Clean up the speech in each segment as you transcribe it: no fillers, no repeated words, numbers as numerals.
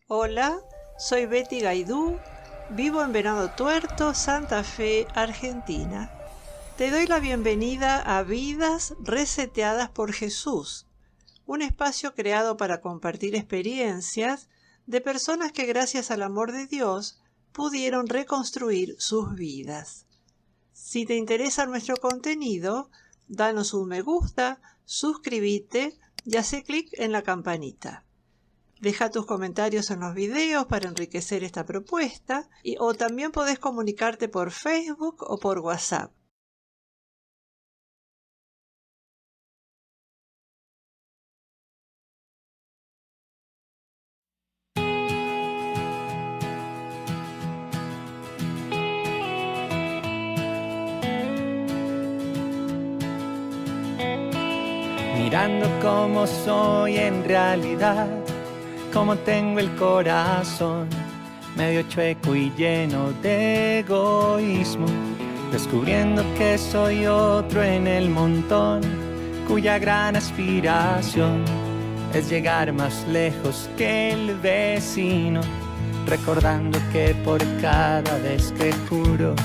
Hola, soy Betty Gaidú, vivo en Venado Tuerto, Santa Fe, Argentina. Te doy la bienvenida a Vidas Reseteadas por Jesús, un espacio creado para compartir experiencias de personas que gracias al amor de Dios pudieron reconstruir sus vidas. Si te interesa nuestro contenido, danos un me gusta, suscríbete y haz clic en la campanita. Deja tus comentarios en los videos para enriquecer esta propuesta o también podés comunicarte por Facebook o por WhatsApp. Mirando cómo soy en realidad, cómo tengo el corazón medio chueco y lleno de egoísmo, descubriendo que soy otro en el montón, cuya gran aspiración es llegar más lejos que el vecino, recordando que por cada vez que juro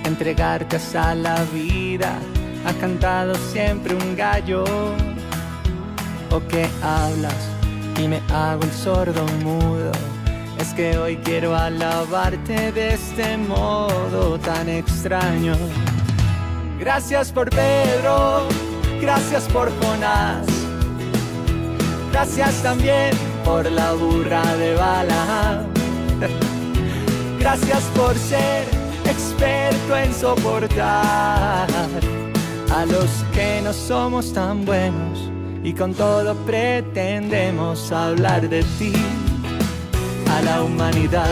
entregarte a la vida, ha cantado siempre un gallo. ¿O que hablas y me hago el sordo mudo? Es que hoy quiero alabarte de este modo tan extraño. Gracias por Pedro, gracias por Jonás, gracias también por la burra de Balaam. Gracias por ser experto en soportar a los que no somos tan buenos y con todo pretendemos hablar de ti a la humanidad.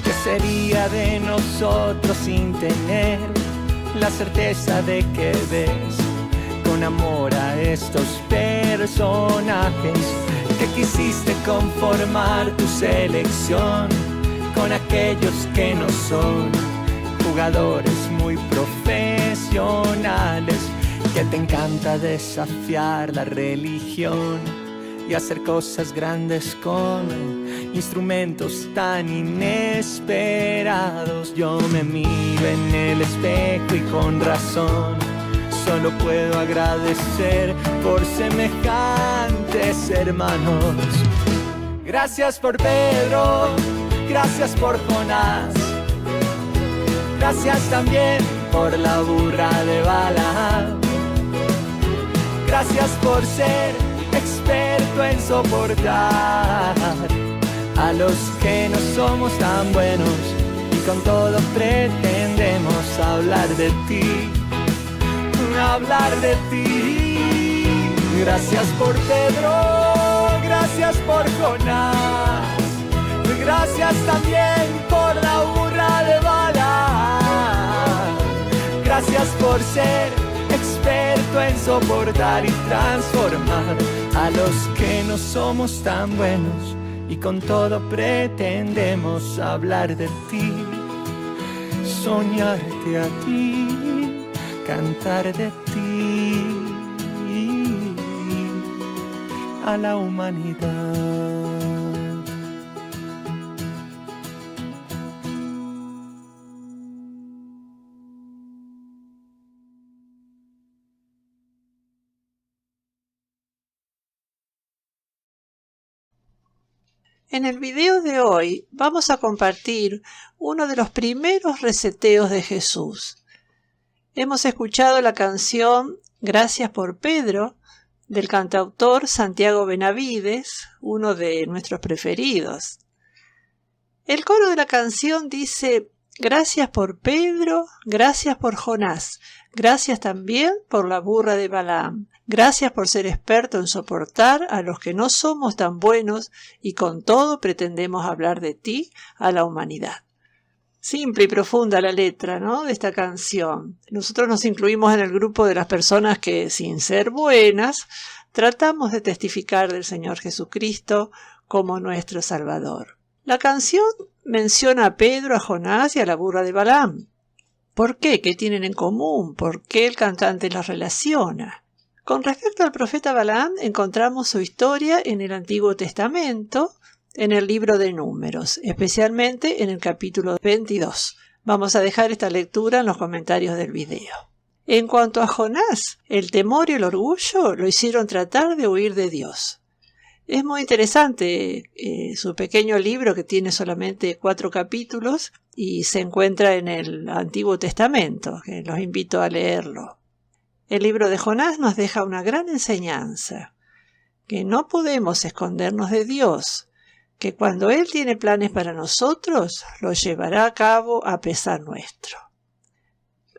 ¿Qué sería de nosotros sin tener la certeza de que ves con amor a estos personajes que quisiste conformar tu selección con aquellos que no son jugadores muy profesionales, que te encanta desafiar la religión y hacer cosas grandes con instrumentos tan inesperados? Yo me miro en el espejo y con razón solo puedo agradecer por semejantes hermanos. Gracias por Pedro, gracias por Jonás, gracias también por la burra de Balaam. Gracias por ser experto en soportar a los que no somos tan buenos y con todo pretendemos hablar de ti. Hablar de ti. Gracias por Pedro, gracias por Jonás, gracias también por la burra de Balaam. Gracias por ser experto en soportar y transformar a los que no somos tan buenos y con todo pretendemos hablar de ti, soñarte a ti, cantar de ti a la humanidad. En el video de hoy vamos a compartir uno de los primeros reseteos de Jesús. Hemos escuchado la canción Gracias por Pedro, del cantautor Santiago Benavides, uno de nuestros preferidos. El coro de la canción dice: gracias por Pedro, gracias por Jonás, gracias también por la burra de Balaam, gracias por ser experto en soportar a los que no somos tan buenos y con todo pretendemos hablar de ti a la humanidad. Simple y profunda la letra, ¿no?, de esta canción. Nosotros nos incluimos en el grupo de las personas que, sin ser buenas, tratamos de testificar del Señor Jesucristo como nuestro Salvador. La canción menciona a Pedro, a Jonás y a la burra de Balaam. ¿Por qué? ¿Qué tienen en común? ¿Por qué el cantante los relaciona? Con respecto al profeta Balaam, encontramos su historia en el Antiguo Testamento, en el libro de Números, especialmente en el capítulo 22. Vamos a dejar esta lectura en los comentarios del video. En cuanto a Jonás, el temor y el orgullo lo hicieron tratar de huir de Dios. Es muy interesante su pequeño libro que tiene solamente 4 capítulos y se encuentra en el Antiguo Testamento, que los invito a leerlo. El libro de Jonás nos deja una gran enseñanza, que no podemos escondernos de Dios, que cuando Él tiene planes para nosotros, los llevará a cabo a pesar nuestro.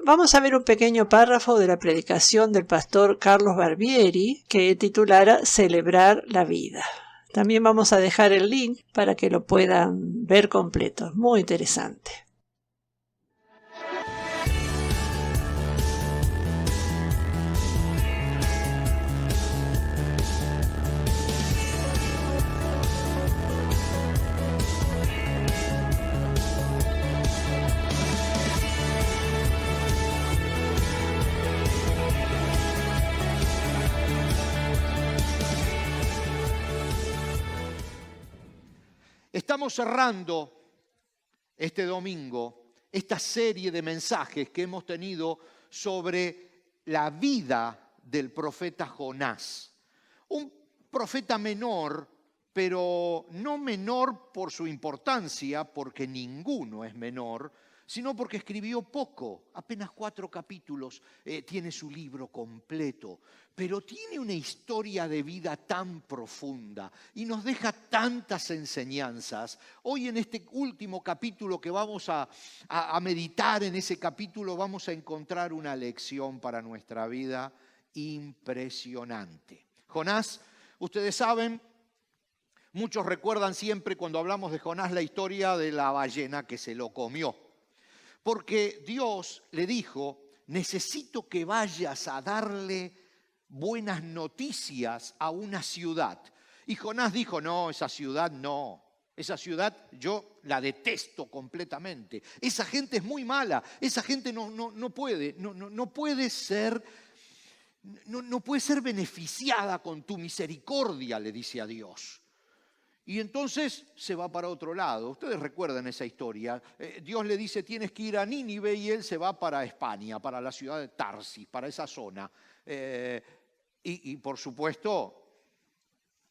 Vamos a ver un pequeño párrafo de la predicación del pastor Carlos Barbieri que titulara Celebrar la vida. También vamos a dejar el link para que lo puedan ver completo. Muy interesante. Estamos cerrando este domingo esta serie de mensajes que hemos tenido sobre la vida del profeta Jonás. Un profeta menor, pero no menor por su importancia, porque ninguno es menor, sino porque escribió poco, apenas 4 capítulos, tiene su libro completo, pero tiene una historia de vida tan profunda y nos deja tantas enseñanzas. Hoy en este último capítulo que vamos a meditar, en ese capítulo vamos a encontrar una lección para nuestra vida impresionante. Jonás, ustedes saben, muchos recuerdan siempre cuando hablamos de Jonás la historia de la ballena que se lo comió. Porque Dios le dijo, necesito que vayas a darle buenas noticias a una ciudad. Y Jonás dijo, no, esa ciudad no. Esa ciudad yo la detesto completamente. Esa gente es muy mala. Esa gente no puede ser beneficiada con tu misericordia, le dice a Dios. Y entonces se va para otro lado. Ustedes recuerdan esa historia. Dios le dice, tienes que ir a Nínive, y él se va para España, para la ciudad de Tarsis, para esa zona. Y por supuesto,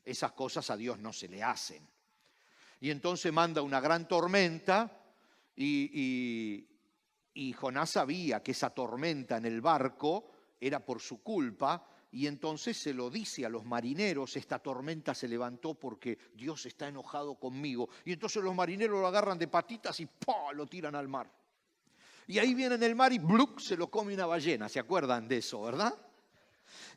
esas cosas a Dios no se le hacen. Y entonces manda una gran tormenta y Jonás sabía que esa tormenta en el barco era por su culpa. Y entonces se lo dice a los marineros, esta tormenta se levantó porque Dios está enojado conmigo. Y entonces los marineros lo agarran de patitas y ¡pah!, lo tiran al mar. Y ahí viene en el mar y ¡bluc!, se lo come una ballena. ¿Se acuerdan de eso, verdad?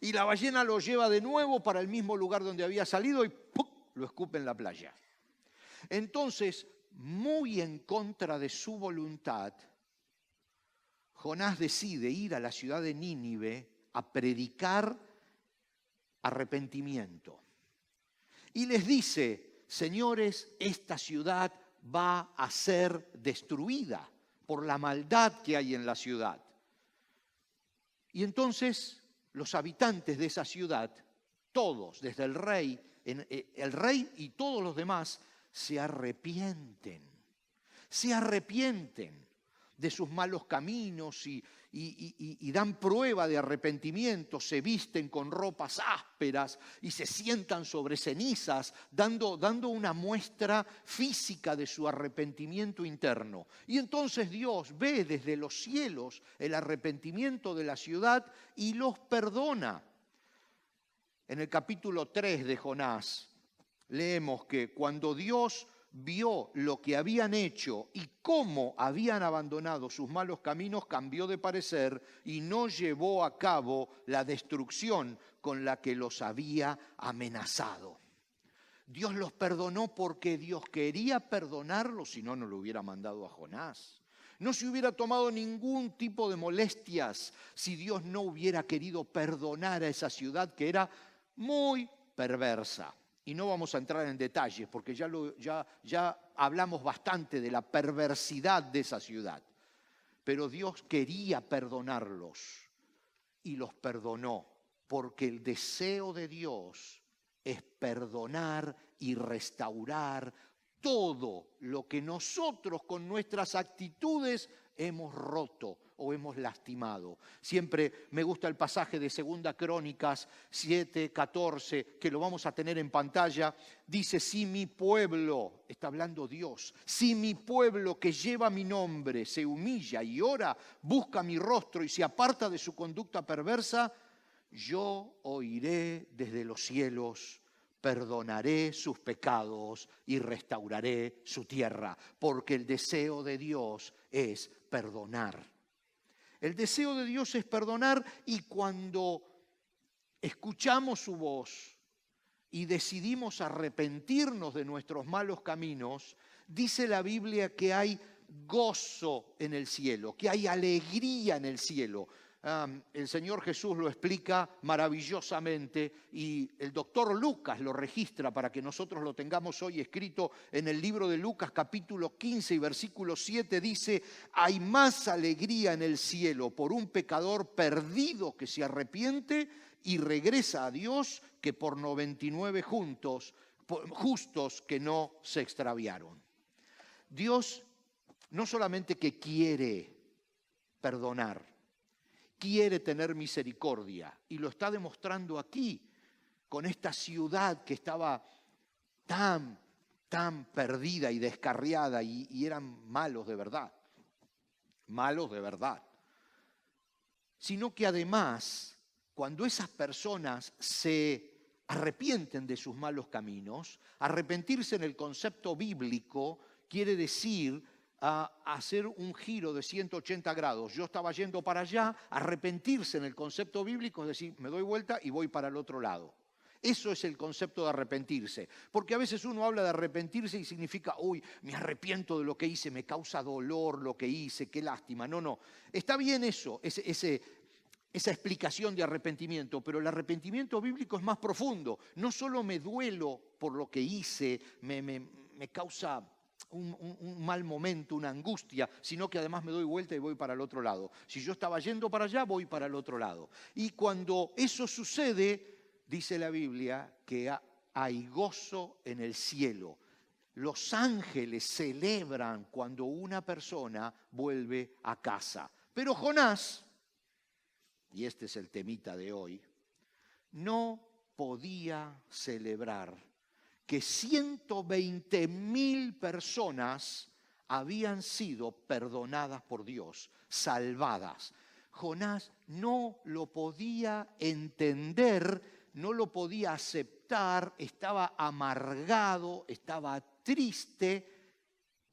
Y la ballena lo lleva de nuevo para el mismo lugar donde había salido y ¡pum!, lo escupe en la playa. Entonces, muy en contra de su voluntad, Jonás decide ir a la ciudad de Nínive a predicar arrepentimiento. Y les dice, señores, esta ciudad va a ser destruida por la maldad que hay en la ciudad. Y entonces los habitantes de esa ciudad, todos, desde el rey y todos los demás, se arrepienten de sus malos caminos y dan prueba de arrepentimiento, se visten con ropas ásperas y se sientan sobre cenizas, dando una muestra física de su arrepentimiento interno. Y entonces Dios ve desde los cielos el arrepentimiento de la ciudad y los perdona. En el capítulo 3 de Jonás leemos que cuando Dios vio lo que habían hecho y cómo habían abandonado sus malos caminos, cambió de parecer y no llevó a cabo la destrucción con la que los había amenazado. Dios los perdonó porque Dios quería perdonarlos, si no, no lo hubiera mandado a Jonás. No se hubiera tomado ningún tipo de molestias si Dios no hubiera querido perdonar a esa ciudad que era muy perversa. Y no vamos a entrar en detalles porque ya hablamos bastante de la perversidad de esa ciudad. pero Dios quería perdonarlos y los perdonó, porque el deseo de Dios es perdonar y restaurar todo lo que nosotros con nuestras actitudes hemos roto o hemos lastimado. Siempre me gusta el pasaje de 2 Crónicas 7:14, que lo vamos a tener en pantalla. Dice, si mi pueblo, está hablando Dios, si mi pueblo que lleva mi nombre se humilla y ora, busca mi rostro y se aparta de su conducta perversa, yo oiré desde los cielos, perdonaré sus pecados y restauraré su tierra, porque el deseo de Dios es perdonar. El deseo de Dios es perdonar, y cuando escuchamos su voz y decidimos arrepentirnos de nuestros malos caminos, dice la Biblia que hay gozo en el cielo, que hay alegría en el cielo. El Señor Jesús lo explica maravillosamente y el doctor Lucas lo registra para que nosotros lo tengamos hoy escrito en el libro de Lucas capítulo 15 y versículo 7. Dice, hay más alegría en el cielo por un pecador perdido que se arrepiente y regresa a Dios que por 99 justos que no se extraviaron. Dios no solamente que quiere perdonar, quiere tener misericordia, y lo está demostrando aquí con esta ciudad que estaba tan perdida y descarriada, y eran malos de verdad, sino que además cuando esas personas se arrepienten de sus malos caminos, arrepentirse en el concepto bíblico quiere decir a hacer un giro de 180 grados. Yo estaba yendo para allá, arrepentirse en el concepto bíblico es decir, me doy vuelta y voy para el otro lado. Eso es el concepto de arrepentirse. Porque a veces uno habla de arrepentirse y significa, uy, me arrepiento de lo que hice, me causa dolor lo que hice, qué lástima. No. Está bien eso, esa explicación de arrepentimiento, pero el arrepentimiento bíblico es más profundo. No solo me duelo por lo que hice, me causa un mal momento, una angustia, sino que además me doy vuelta y voy para el otro lado. Si yo estaba yendo para allá, voy para el otro lado. Y cuando eso sucede, dice la Biblia que hay gozo en el cielo. Los ángeles celebran cuando una persona vuelve a casa. Pero Jonás, y este es el temita de hoy, no podía celebrar que 120.000 personas habían sido perdonadas por Dios, salvadas. Jonás no lo podía entender, no lo podía aceptar, estaba amargado, estaba triste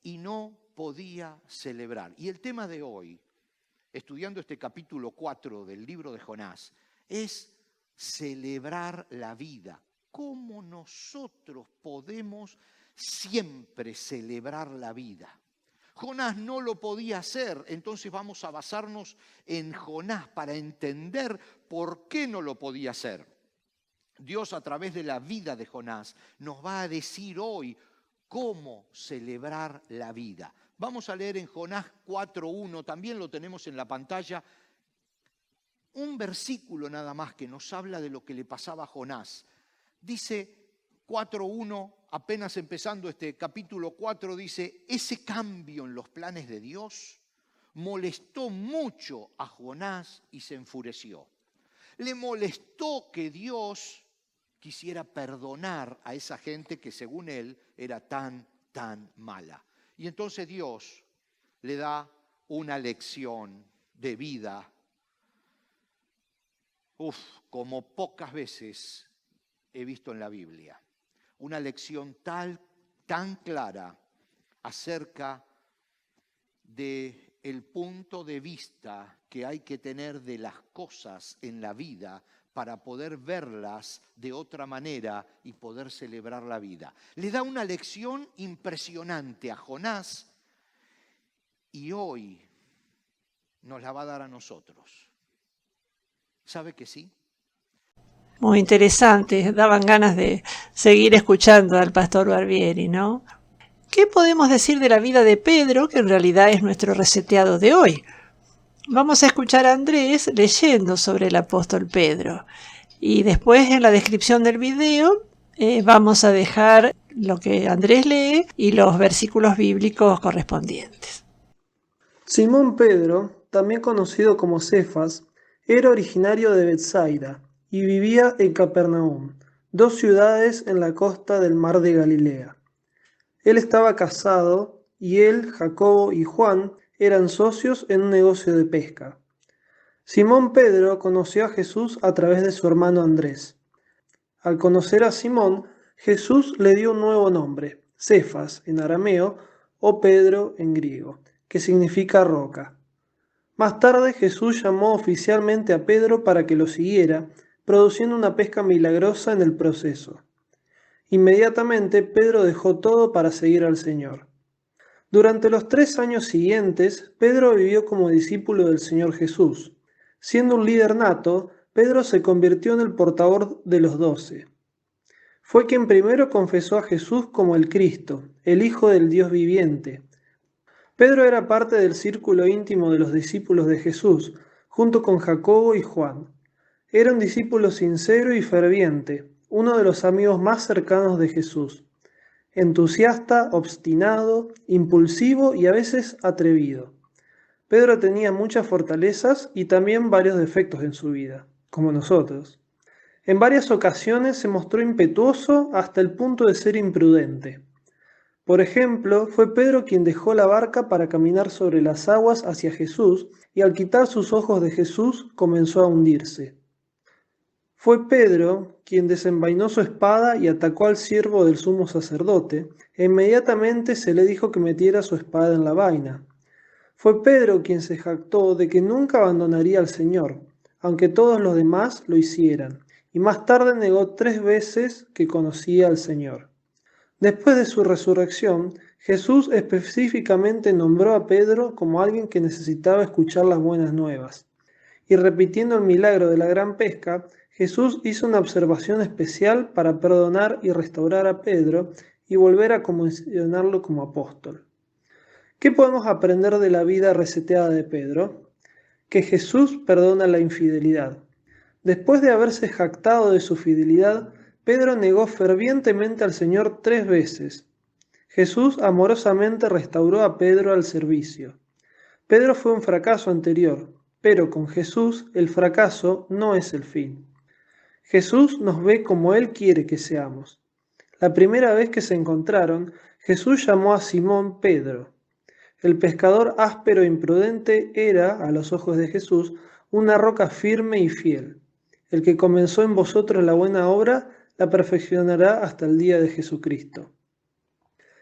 y no podía celebrar. Y el tema de hoy, estudiando este capítulo 4 del libro de Jonás, es celebrar la vida. ¿Cómo nosotros podemos siempre celebrar la vida? Jonás no lo podía hacer, entonces vamos a basarnos en Jonás para entender por qué no lo podía hacer. Dios, a través de la vida de Jonás, nos va a decir hoy cómo celebrar la vida. Vamos a leer en Jonás 4:1, también lo tenemos en la pantalla, un versículo nada más que nos habla de lo que le pasaba a Jonás. Dice 4:1, apenas empezando este capítulo 4, dice, ese cambio en los planes de Dios molestó mucho a Jonás y se enfureció. Le molestó que Dios quisiera perdonar a esa gente que según él era tan mala. Y entonces Dios le da una lección de vida, como pocas veces he visto en la Biblia. Una lección tan clara acerca del punto de vista que hay que tener de las cosas en la vida para poder verlas de otra manera y poder celebrar la vida. Le da una lección impresionante a Jonás y hoy nos la va a dar a nosotros. ¿Sabe que sí? Muy interesante, daban ganas de seguir escuchando al pastor Barbieri, ¿no? ¿Qué podemos decir de la vida de Pedro, que en realidad es nuestro reseteado de hoy? vamos a escuchar a Andrés leyendo sobre el apóstol Pedro. Y después en la descripción del video vamos a dejar lo que Andrés lee y los versículos bíblicos correspondientes. Simón Pedro, también conocido como Cefas, era originario de Betsaida y vivía en Capernaum, 2 ciudades en la costa del mar de Galilea. Él estaba casado y él, Jacobo y Juan eran socios en un negocio de pesca. Simón Pedro conoció a Jesús a través de su hermano Andrés. Al conocer a Simón, Jesús le dio un nuevo nombre, Cefas en arameo o Pedro en griego, que significa roca. Más tarde Jesús llamó oficialmente a Pedro para que lo siguiera, produciendo una pesca milagrosa en el proceso. Inmediatamente Pedro dejó todo para seguir al Señor. Durante los 3 años siguientes, Pedro vivió como discípulo del Señor Jesús. Siendo un líder nato, Pedro se convirtió en el portador de los 12. Fue quien primero confesó a Jesús como el Cristo, el Hijo del Dios viviente. Pedro era parte del círculo íntimo de los discípulos de Jesús, junto con Jacobo y Juan. Era un discípulo sincero y ferviente, uno de los amigos más cercanos de Jesús. Entusiasta, obstinado, impulsivo y a veces atrevido. Pedro tenía muchas fortalezas y también varios defectos en su vida, como nosotros. En varias ocasiones se mostró impetuoso hasta el punto de ser imprudente. Por ejemplo, fue Pedro quien dejó la barca para caminar sobre las aguas hacia Jesús y al quitar sus ojos de Jesús comenzó a hundirse. Fue Pedro quien desenvainó su espada y atacó al siervo del sumo sacerdote, e inmediatamente se le dijo que metiera su espada en la vaina. Fue Pedro quien se jactó de que nunca abandonaría al Señor, aunque todos los demás lo hicieran, y más tarde negó 3 veces que conocía al Señor. Después de su resurrección, Jesús específicamente nombró a Pedro como alguien que necesitaba escuchar las buenas nuevas. Y repitiendo el milagro de la gran pesca, Jesús hizo una observación especial para perdonar y restaurar a Pedro y volver a comisionarlo como apóstol. ¿Qué podemos aprender de la vida reseteada de Pedro? Que Jesús perdona la infidelidad. Después de haberse jactado de su fidelidad, Pedro negó fervientemente al Señor 3 veces. Jesús amorosamente restauró a Pedro al servicio. Pedro fue un fracaso anterior, pero con Jesús el fracaso no es el fin. Jesús nos ve como Él quiere que seamos. La primera vez que se encontraron, Jesús llamó a Simón Pedro. El pescador áspero e imprudente era, a los ojos de Jesús, una roca firme y fiel. El que comenzó en vosotros la buena obra, la perfeccionará hasta el día de Jesucristo.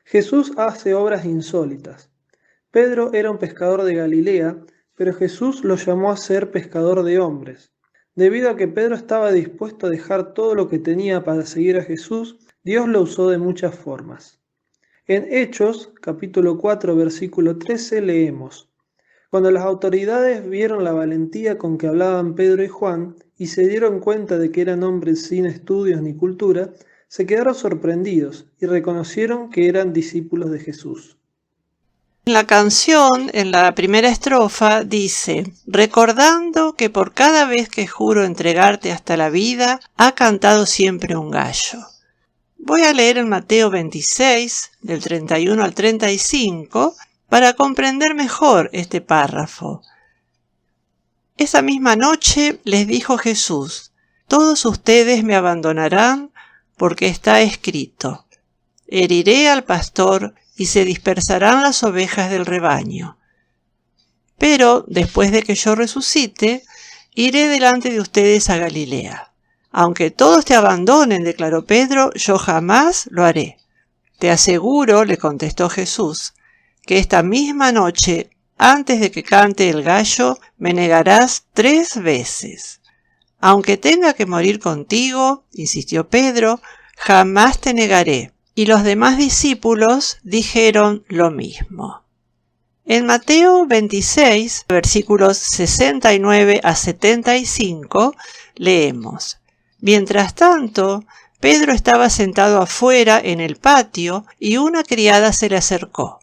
Jesús hace obras insólitas. Pedro era un pescador de Galilea, pero Jesús lo llamó a ser pescador de hombres. Debido a que Pedro estaba dispuesto a dejar todo lo que tenía para seguir a Jesús, Dios lo usó de muchas formas. En Hechos, capítulo 4, versículo 13, leemos: Cuando las autoridades vieron la valentía con que hablaban Pedro y Juan y se dieron cuenta de que eran hombres sin estudios ni cultura, se quedaron sorprendidos y reconocieron que eran discípulos de Jesús. La canción, en la primera estrofa, dice: recordando que por cada vez que juro entregarte hasta la vida, ha cantado siempre un gallo. Voy a leer en Mateo 26, del 31 al 35, para comprender mejor este párrafo. Esa misma noche les dijo Jesús: todos ustedes me abandonarán porque está escrito: heriré al pastor y se dispersarán las ovejas del rebaño. Pero después de que yo resucite, iré delante de ustedes a Galilea. Aunque todos te abandonen, declaró Pedro, yo jamás lo haré. Te aseguro, le contestó Jesús, que esta misma noche, antes de que cante el gallo, me negarás 3 veces. Aunque tenga que morir contigo, insistió Pedro, jamás te negaré. Y los demás discípulos dijeron lo mismo. En Mateo 26, versículos 69 a 75, leemos: Mientras tanto, Pedro estaba sentado afuera en el patio y una criada se le acercó.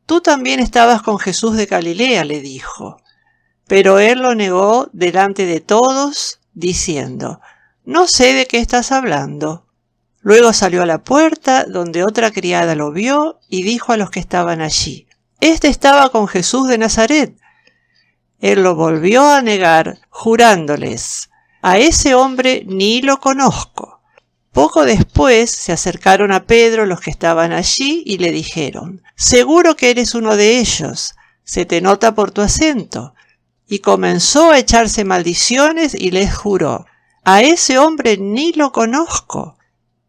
«Tú también estabas con Jesús de Galilea», le dijo. Pero él lo negó delante de todos, diciendo: «No sé de qué estás hablando». Luego salió a la puerta, donde otra criada lo vio, y dijo a los que estaban allí: «Este estaba con Jesús de Nazaret». Él lo volvió a negar, jurándoles: «A ese hombre ni lo conozco». Poco después se acercaron a Pedro los que estaban allí y le dijeron: «Seguro que eres uno de ellos, se te nota por tu acento». Y comenzó a echarse maldiciones y les juró: «A ese hombre ni lo conozco».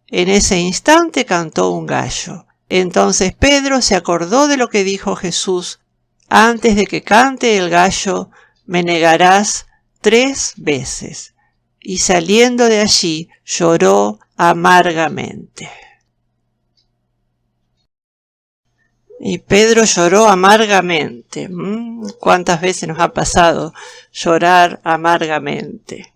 En ese instante cantó un gallo. Entonces Pedro se acordó de lo que dijo Jesús: «Antes de que cante el gallo, me negarás 3 veces». Y saliendo de allí, lloró amargamente. Y Pedro lloró amargamente. ¿Cuántas veces nos ha pasado llorar amargamente?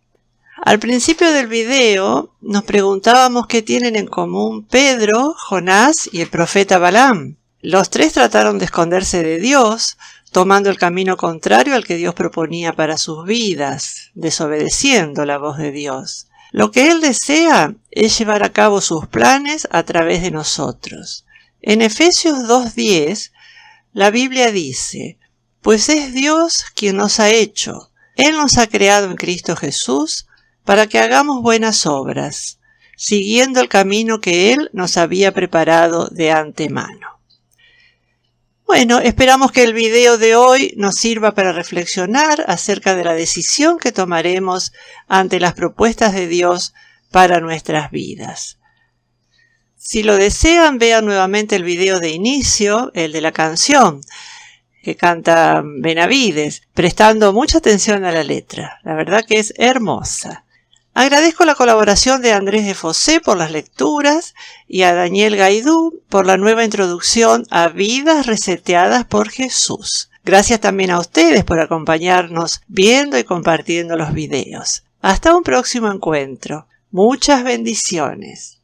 Al principio del video nos preguntábamos qué tienen en común Pedro, Jonás y el profeta Balaam. Los 3 trataron de esconderse de Dios, tomando el camino contrario al que Dios proponía para sus vidas, desobedeciendo la voz de Dios. Lo que Él desea es llevar a cabo sus planes a través de nosotros. En Efesios 2:10, la Biblia dice: «Pues es Dios quien nos ha hecho. Él nos ha creado en Cristo Jesús para que hagamos buenas obras, siguiendo el camino que Él nos había preparado de antemano». Bueno, esperamos que el video de hoy nos sirva para reflexionar acerca de la decisión que tomaremos ante las propuestas de Dios para nuestras vidas. Si lo desean, vean nuevamente el video de inicio, el de la canción que canta Benavides, prestando mucha atención a la letra. La verdad que es hermosa. Agradezco la colaboración de Andrés de Fossé por las lecturas y a Daniel Gaidú por la nueva introducción a Vidas Reseteadas por Jesús. Gracias también a ustedes por acompañarnos viendo y compartiendo los videos. Hasta un próximo encuentro. Muchas bendiciones.